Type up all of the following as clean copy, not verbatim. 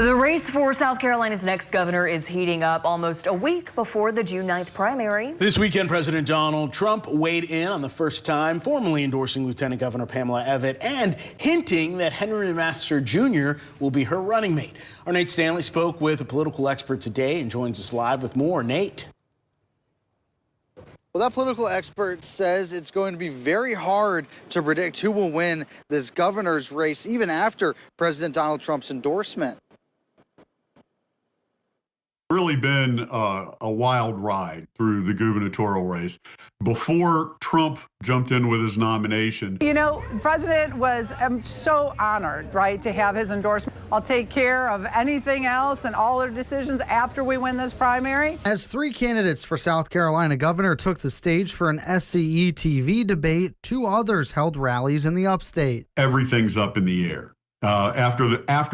The race for South Carolina's next governor is heating up almost a week before the June 9th primary. This weekend, President Donald Trump weighed in on the first time, formally endorsing Lieutenant Governor Pamela Evette and hinting that Henry McMaster Jr. will be her running mate. Our Nate Stanley spoke with a political expert today and joins us live with more. Nate. Well, that political expert says it's going to be very hard to predict who will win this governor's race, even after President Donald Trump's endorsement. Really been a wild ride through the gubernatorial race. Before Trump jumped in with his nomination. You know, the president was so honored, right, to have his endorsement. I'll take care of anything else and all their decisions after we win this primary. As three candidates for South Carolina governor took the stage for an SCE TV debate, two others held rallies in the upstate. Everything's up in the air. After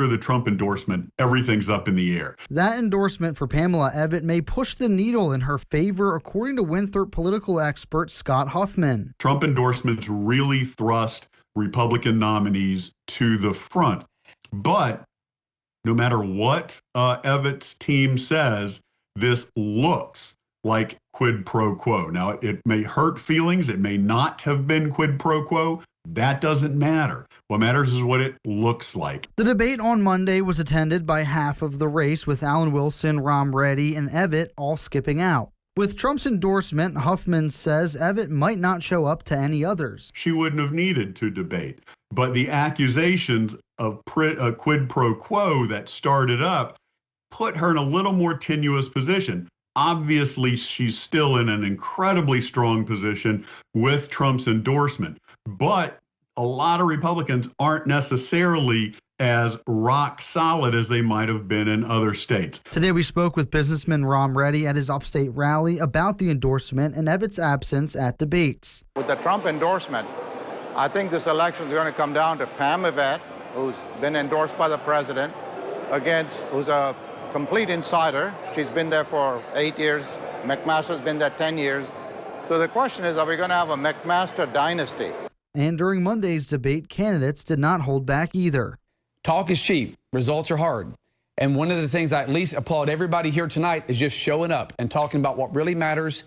the Trump endorsement, everything's up in the air. That endorsement for Pamela Evette may push the needle in her favor, according to Winthrop political expert Scott Huffman. Trump endorsements really thrust Republican nominees to the front. But no matter what Evette's team says, this looks like quid pro quo. Now, it may hurt feelings. It may not have been quid pro quo. That doesn't matter. What matters is what it looks like. The debate on Monday was attended by half of the race, with Alan Wilson, Rom Reddy, and Evette all skipping out. With Trump's endorsement, Huffman says Evette might not show up to any others. She wouldn't have needed to debate. But the accusations of quid pro quo that started up put her in a little more tenuous position. Obviously, she's still in an incredibly strong position with Trump's endorsement. But a lot of Republicans aren't necessarily as rock solid as they might have been in other states. Today we spoke with businessman Rom Reddy at his upstate rally about the endorsement and Evette's absence at debates. With the Trump endorsement, I think this election is going to come down to Pam Evette, who's been endorsed by the president, who's a complete insider. She's been there for 8 years. McMaster's been there 10 years. So the question is, are we going to have a McMaster dynasty? And during Monday's debate, candidates did not hold back either. Talk is cheap. Results are hard. And one of the things I at least applaud everybody here tonight is just showing up and talking about what really matters.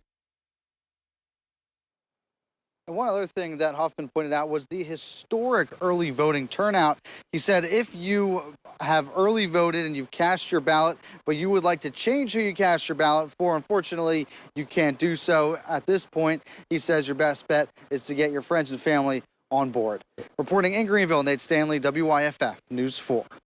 And one other thing that Huffman pointed out was the historic early voting turnout. He said if you have early voted and you've cast your ballot, but you would like to change who you cast your ballot for, unfortunately, you can't do so at this point. He says your best bet is to get your friends and family on board. Reporting in Greenville, Nate Stanley, WYFF News 4.